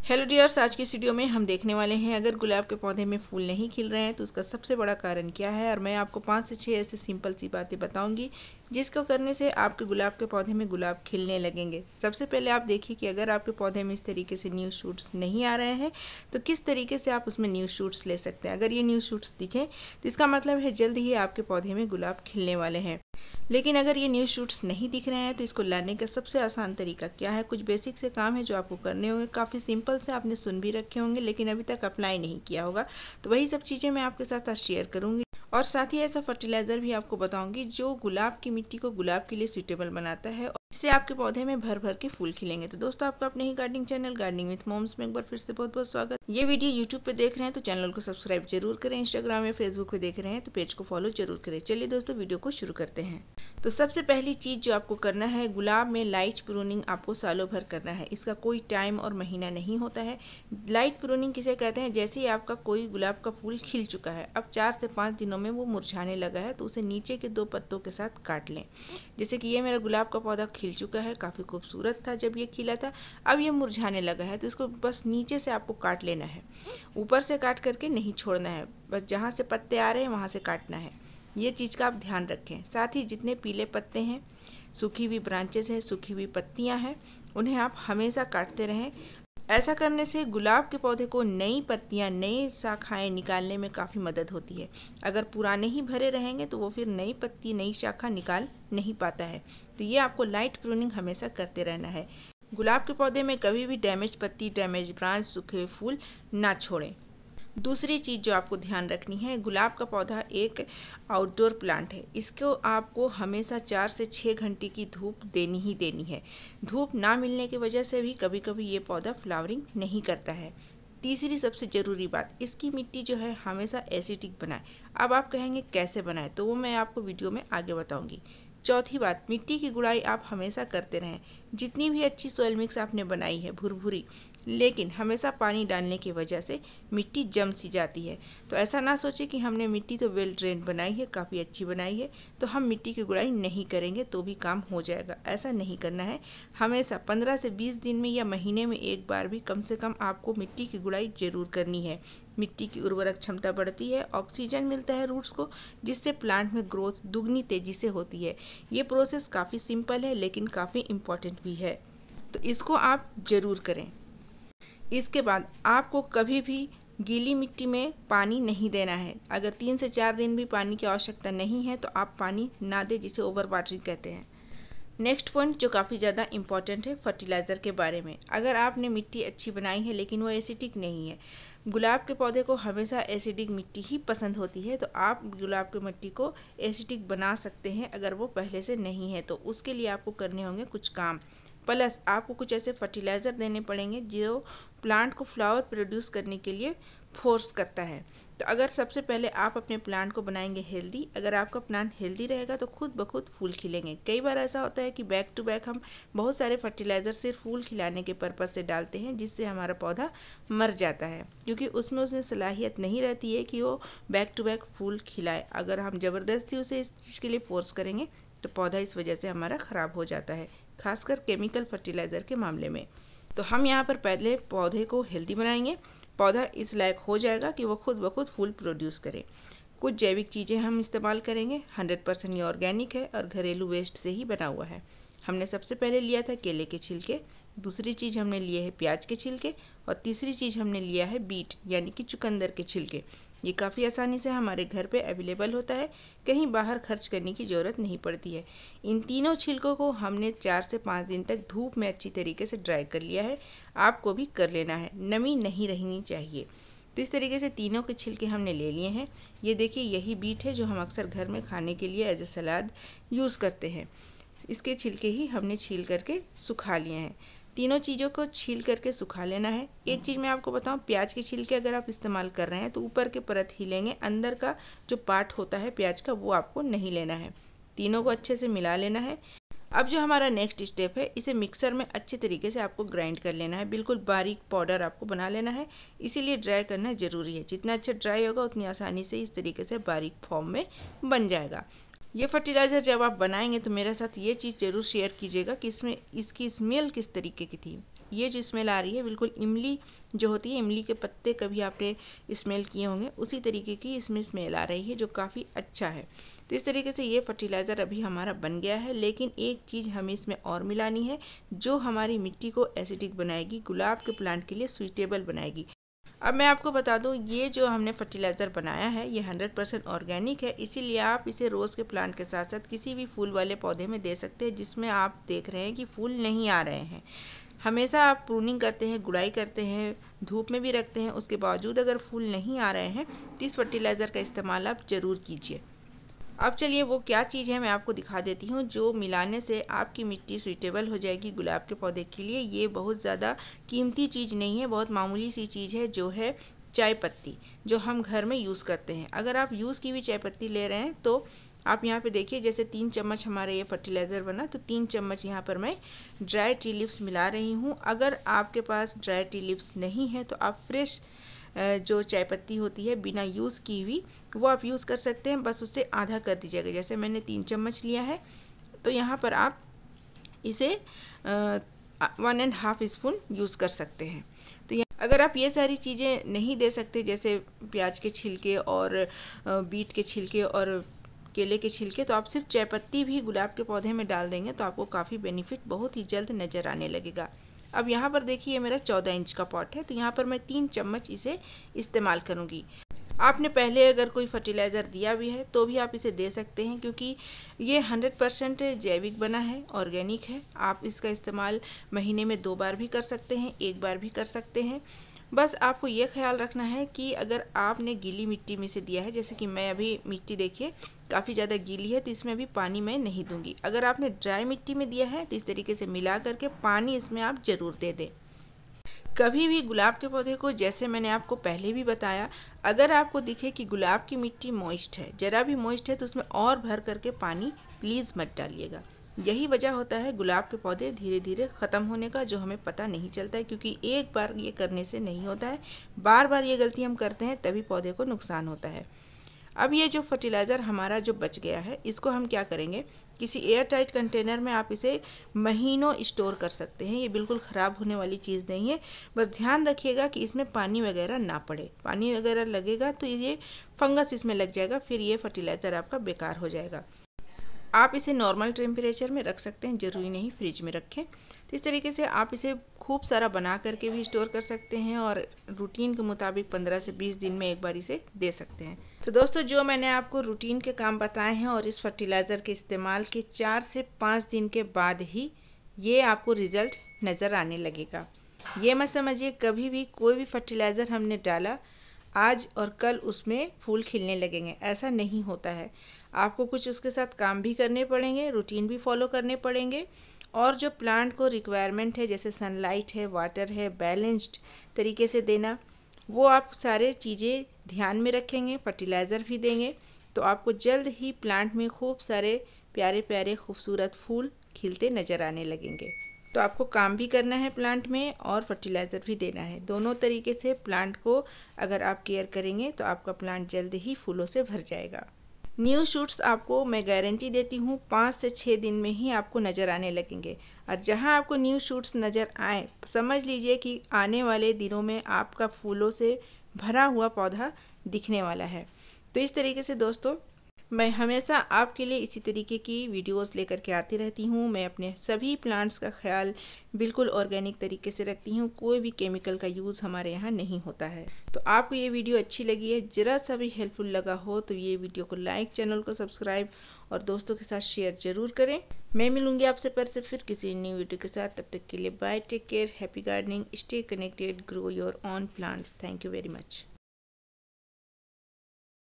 Hello dears, आज की इस वीडियो में हम देखने वाले हैं अगर गुलाब के पौधे में फूल नहीं खिल रहे हैं तो उसका सबसे बड़ा कारण क्या है। और मैं आपको 5 से 6 ऐसे सिंपल सी बातें बताऊंगी जिसको करने से आपके गुलाब के पौधे में गुलाब खिलने लगेंगे। सबसे पहले आप देखिए कि अगर आपके पौधे में इस तरीके से न्यू शूट्स नहीं आ रहे हैं तो किस तरीके से आप उसमें न्यू शूट्स ले सकते हैं। अगर ये न्यू शूट्स दिखें तो इसका मतलब है जल्द ही आपके पौधे में गुलाब खिलने वाले हैं। लेकिन अगर ये न्यू शूट्स नहीं दिख रहे हैं तो इसको लाने का सबसे आसान तरीका क्या है। कुछ बेसिक से काम है जो आपको करने होंगे, काफ़ी सिंपल से आपने सुन भी रखे होंगे लेकिन अभी तक अप्लाई नहीं किया होगा। तो वही सब चीज़ें मैं आपके साथ आज शेयर करूंगी और साथ ही ऐसा फर्टिलाइज़र भी आपको बताऊंगी जो गुलाब की मिट्टी को गुलाब के लिए सूटेबल बनाता है और इससे आपके पौधे में भर भर के फूल खिलेंगे। तो दोस्तों, आपका अपने ही gardening channel gardening with moms में एक बार फिर से बहुत बहुत स्वागत। ये वीडियो यूट्यूब पे देख रहे हैं तो चैनल को सब्सक्राइब जरूर करें, इंस्टाग्राम या फेसबुक पे देख रहे हैं तो पेज को फॉलो जरूर करें। चलिए दोस्तों, वीडियो को शुरू करते हैं। तो सबसे पहली चीज़ जो आपको करना है, गुलाब में लाइट प्रूनिंग आपको सालों भर करना है। इसका कोई टाइम और महीना नहीं होता है। लाइट प्रूनिंग किसे कहते हैं? जैसे ही आपका कोई गुलाब का फूल खिल चुका है, अब 4 से 5 दिनों में वो मुरझाने लगा है तो उसे नीचे के 2 पत्तों के साथ काट लें। जैसे कि ये मेरा गुलाब का पौधा खिल चुका है, काफ़ी खूबसूरत था जब ये खिला था, अब ये मुरझाने लगा है तो इसको बस नीचे से आपको काट लेना है। ऊपर से काट करके नहीं छोड़ना है, बस जहाँ से पत्ते आ रहे हैं वहाँ से काटना है। ये चीज़ का आप ध्यान रखें। साथ ही जितने पीले पत्ते हैं, सूखी हुई ब्रांचेस हैं, सूखी हुई पत्तियां हैं, उन्हें आप हमेशा काटते रहें। ऐसा करने से गुलाब के पौधे को नई पत्तियां, नई शाखाएं निकालने में काफ़ी मदद होती है। अगर पुराने ही भरे रहेंगे तो वो फिर नई पत्ती, नई शाखा निकाल नहीं पाता है। तो ये आपको लाइट प्रूनिंग हमेशा करते रहना है। गुलाब के पौधे में कभी भी डैमेज पत्ती, डैमेज ब्रांच, सूखे फूल ना छोड़ें। दूसरी चीज़ जो आपको ध्यान रखनी है, गुलाब का पौधा एक आउटडोर प्लांट है। इसको आपको हमेशा 4 से 6 घंटे की धूप देनी ही देनी है। धूप ना मिलने की वजह से भी कभी कभी ये पौधा फ्लावरिंग नहीं करता है। तीसरी सबसे ज़रूरी बात, इसकी मिट्टी जो है हमेशा एसिडिक बनाए। अब आप कहेंगे कैसे बनाए, तो वो मैं आपको वीडियो में आगे बताऊँगी। चौथी बात, मिट्टी की गुड़ाई आप हमेशा करते रहें। जितनी भी अच्छी सॉइल मिक्स आपने बनाई है भुरभुरी, लेकिन हमेशा पानी डालने की वजह से मिट्टी जम सी जाती है। तो ऐसा ना सोचें कि हमने मिट्टी तो वेल ड्रेन बनाई है, काफ़ी अच्छी बनाई है, तो हम मिट्टी की गुड़ाई नहीं करेंगे तो भी काम हो जाएगा। ऐसा नहीं करना है। हमेशा 15 से 20 दिन में या महीने में एक बार भी कम से कम आपको मिट्टी की गुड़ाई ज़रूर करनी है। मिट्टी की उर्वरक क्षमता बढ़ती है, ऑक्सीजन मिलता है रूट्स को, जिससे प्लांट में ग्रोथ दुगनी तेज़ी से होती है। ये प्रोसेस काफ़ी सिंपल है लेकिन काफ़ी इम्पॉर्टेंट भी है, तो इसको आप ज़रूर करें। इसके बाद आपको कभी भी गीली मिट्टी में पानी नहीं देना है। अगर 3 से 4 दिन भी पानी की आवश्यकता नहीं है तो आप पानी ना दें, जिसे ओवर वाटरिंग कहते हैं। नेक्स्ट पॉइंट जो काफ़ी ज़्यादा इम्पॉर्टेंट है, फर्टिलाइज़र के बारे में। अगर आपने मिट्टी अच्छी बनाई है लेकिन वो एसिडिक नहीं है, गुलाब के पौधे को हमेशा एसिडिक मिट्टी ही पसंद होती है, तो आप गुलाब की मिट्टी को एसिडिक बना सकते हैं। अगर वो पहले से नहीं है तो उसके लिए आपको करने होंगे कुछ काम, प्लस आपको कुछ ऐसे फर्टिलाइज़र देने पड़ेंगे जो प्लांट को फ्लावर प्रोड्यूस करने के लिए फोर्स करता है। तो अगर सबसे पहले आप अपने प्लांट को बनाएंगे हेल्दी, अगर आपका प्लांट हेल्दी रहेगा तो खुद ब खुद फूल खिलेंगे। कई बार ऐसा होता है कि बैक टू बैक हम बहुत सारे फर्टिलाइज़र सिर्फ फूल खिलाने के पर्पज़ से डालते हैं, जिससे हमारा पौधा मर जाता है, क्योंकि उसमें सलाहियत नहीं रहती है कि वो बैक टू बैक फूल खिलाए। अगर हम ज़बरदस्ती उसे इस चीज़ के लिए फोर्स करेंगे तो पौधा इस वजह से हमारा ख़राब हो जाता है, खासकर केमिकल फर्टिलाइज़र के मामले में। तो हम यहाँ पर पहले पौधे को हेल्दी बनाएंगे, पौधा इस लायक हो जाएगा कि वो खुद ब खुद फूल प्रोड्यूस करे। कुछ जैविक चीज़ें हम इस्तेमाल करेंगे, 100% ये ऑर्गेनिक है और घरेलू वेस्ट से ही बना हुआ है। हमने सबसे पहले लिया था केले के छिलके, दूसरी चीज़ हमने लिए है प्याज के छिलके और तीसरी चीज़ हमने लिया है बीट यानी कि चुकंदर के छिलके। ये काफ़ी आसानी से हमारे घर पे अवेलेबल होता है, कहीं बाहर खर्च करने की ज़रूरत नहीं पड़ती है। इन तीनों छिलकों को हमने 4 से 5 दिन तक धूप में अच्छी तरीके से ड्राई कर लिया है। आपको भी कर लेना है, नमी नहीं रहनी चाहिए। तो इस तरीके से तीनों के छिलके हमने ले लिए हैं। ये देखिए, यही बीट है जो हम अक्सर घर में खाने के लिए एज ए सलाद यूज़ करते हैं। इसके छिलके ही हमने छील करके सुखा लिए हैं। तीनों चीज़ों को छील करके सुखा लेना है। एक चीज़ मैं आपको बताऊं, प्याज के छिलके अगर आप इस्तेमाल कर रहे हैं तो ऊपर के परत ही लेंगे, अंदर का जो पार्ट होता है प्याज का वो आपको नहीं लेना है। तीनों को अच्छे से मिला लेना है। अब जो हमारा नेक्स्ट स्टेप है, इसे मिक्सर में अच्छे तरीके से आपको ग्राइंड कर लेना है। बिल्कुल बारीक पाउडर आपको बना लेना है, इसीलिए ड्राई करना ज़रूरी है। जितना अच्छा ड्राई होगा उतनी आसानी से इस तरीके से बारीक फॉर्म में बन जाएगा। ये फर्टिलाइज़र जब आप बनाएंगे तो मेरे साथ ये चीज़ ज़रूर शेयर कीजिएगा कि इसमें इसकी स्मेल किस तरीके की थी। ये जो स्मेल आ रही है बिल्कुल इमली जो होती है, इमली के पत्ते कभी आपने स्मेल किए होंगे, उसी तरीके की इसमें स्मेल आ रही है जो काफ़ी अच्छा है। तो इस तरीके से ये फर्टिलाइज़र अभी हमारा बन गया है। लेकिन एक चीज़ हमें इसमें और मिलानी है जो हमारी मिट्टी को एसिडिक बनाएगी, गुलाब के प्लांट के लिए सूटेबल बनाएगी। अब मैं आपको बता दूं, ये जो हमने फर्टिलाइज़र बनाया है ये 100% ऑर्गेनिक है, इसीलिए आप इसे रोज़ के प्लांट के साथ साथ किसी भी फूल वाले पौधे में दे सकते हैं जिसमें आप देख रहे हैं कि फूल नहीं आ रहे हैं। हमेशा आप प्रूनिंग करते हैं, गुड़ाई करते हैं, धूप में भी रखते हैं, उसके बावजूद अगर फूल नहीं आ रहे हैं तो इस फर्टिलाइज़र का इस्तेमाल आप ज़रूर कीजिए। अब चलिए वो क्या चीज़ है मैं आपको दिखा देती हूँ जो मिलाने से आपकी मिट्टी सूटेबल हो जाएगी गुलाब के पौधे के लिए। ये बहुत ज़्यादा कीमती चीज़ नहीं है, बहुत मामूली सी चीज़ है, जो है चाय पत्ती, जो हम घर में यूज़ करते हैं। अगर आप यूज़ की हुई चाय पत्ती ले रहे हैं तो आप यहाँ पे देखिए, जैसे 3 चम्मच हमारा ये फर्टिलाइज़र बना, तो 3 चम्मच यहाँ पर मैं ड्राई टी लीव्स मिला रही हूँ। अगर आपके पास ड्राई टी लीव्स नहीं है तो आप फ्रेश जो चाय पत्ती होती है बिना यूज़ की हुई वो आप यूज़ कर सकते हैं, बस उससे आधा कर दीजिएगा। जैसे मैंने 3 चम्मच लिया है तो यहाँ पर आप इसे 1.5 स्पून यूज़ कर सकते हैं। तो अगर आप ये सारी चीज़ें नहीं दे सकते, जैसे प्याज के छिलके और बीट के छिलके और केले के छिलके, तो आप सिर्फ चाय पत्ती भी गुलाब के पौधे में डाल देंगे तो आपको काफ़ी बेनिफिट बहुत ही जल्द नज़र आने लगेगा। अब यहाँ पर देखिए मेरा 14 इंच का पॉट है, तो यहाँ पर मैं 3 चम्मच इसे इस्तेमाल करूँगी। आपने पहले अगर कोई फर्टिलाइज़र दिया भी है तो भी आप इसे दे सकते हैं, क्योंकि ये 100% जैविक बना है, ऑर्गेनिक है। आप इसका इस्तेमाल महीने में 2 बार भी कर सकते हैं, 1 बार भी कर सकते हैं। बस आपको ये ख्याल रखना है कि अगर आपने गीली मिट्टी में से दिया है, जैसे कि मैं अभी मिट्टी देखिए काफ़ी ज़्यादा गीली है तो इसमें अभी पानी मैं नहीं दूंगी। अगर आपने ड्राई मिट्टी में दिया है तो इस तरीके से मिला करके पानी इसमें आप ज़रूर दे दें। कभी भी गुलाब के पौधे को, जैसे मैंने आपको पहले भी बताया, अगर आपको दिखे कि गुलाब की मिट्टी मॉइस्ट है, ज़रा भी मॉइस्ट है, तो उसमें और भर करके पानी प्लीज़ मत डालिएगा। यही वजह होता है गुलाब के पौधे धीरे धीरे ख़त्म होने का, जो हमें पता नहीं चलता है, क्योंकि एक बार ये करने से नहीं होता है, बार बार ये गलती हम करते हैं तभी पौधे को नुकसान होता है। अब ये जो फर्टिलाइज़र हमारा जो बच गया है इसको हम क्या करेंगे, किसी एयर टाइट कंटेनर में आप इसे महीनों स्टोर कर सकते हैं। ये बिल्कुल ख़राब होने वाली चीज़ नहीं है, बस ध्यान रखिएगा कि इसमें पानी वगैरह ना पड़े। पानी वगैरह लगेगा तो ये फंगस इसमें लग जाएगा, फिर ये फर्टिलाइज़र आपका बेकार हो जाएगा। आप इसे नॉर्मल टेम्परेचर में रख सकते हैं, ज़रूरी नहीं फ्रिज में रखें। तो इस तरीके से आप इसे खूब सारा बना करके भी स्टोर कर सकते हैं और रूटीन के मुताबिक 15 से 20 दिन में एक बार इसे दे सकते हैं। तो दोस्तों, जो मैंने आपको रूटीन के काम बताए हैं और इस फर्टिलाइज़र के इस्तेमाल के 4 से 5 दिन के बाद ही ये आपको रिज़ल्ट नज़र आने लगेगा। ये मत समझिए कभी भी कोई भी फर्टिलाइज़र हमने डाला आज और कल उसमें फूल खिलने लगेंगे, ऐसा नहीं होता है। आपको कुछ उसके साथ काम भी करने पड़ेंगे, रूटीन भी फॉलो करने पड़ेंगे, और जो प्लांट को रिक्वायरमेंट है, जैसे सनलाइट है, वाटर है, बैलेंस्ड तरीके से देना, वो आप सारे चीज़ें ध्यान में रखेंगे, फर्टिलाइज़र भी देंगे, तो आपको जल्द ही प्लांट में खूब सारे प्यारे प्यारे खूबसूरत फूल खिलते नज़र आने लगेंगे। तो आपको काम भी करना है प्लांट में और फर्टिलाइज़र भी देना है। दोनों तरीके से प्लांट को अगर आप केयर करेंगे तो आपका प्लांट जल्द ही फूलों से भर जाएगा। न्यू शूट्स आपको मैं गारंटी देती हूँ 5 से 6 दिन में ही आपको नज़र आने लगेंगे, और जहाँ आपको न्यू शूट्स नज़र आए समझ लीजिए कि आने वाले दिनों में आपका फूलों से भरा हुआ पौधा दिखने वाला है। तो इस तरीके से दोस्तों, मैं हमेशा आपके लिए इसी तरीके की वीडियोस लेकर के आती रहती हूँ। मैं अपने सभी प्लांट्स का ख्याल बिल्कुल ऑर्गेनिक तरीके से रखती हूँ, कोई भी केमिकल का यूज़ हमारे यहाँ नहीं होता है। तो आपको ये वीडियो अच्छी लगी है, ज़रा सा भी हेल्पफुल लगा हो तो ये वीडियो को लाइक, चैनल को सब्सक्राइब और दोस्तों के साथ शेयर ज़रूर करें। मैं मिलूँगी आपसे फिर किसी न्यू वीडियो के साथ। तब तक के लिए bye, take care, happy gardening, stay connected, grow your own plants. Thank you very much.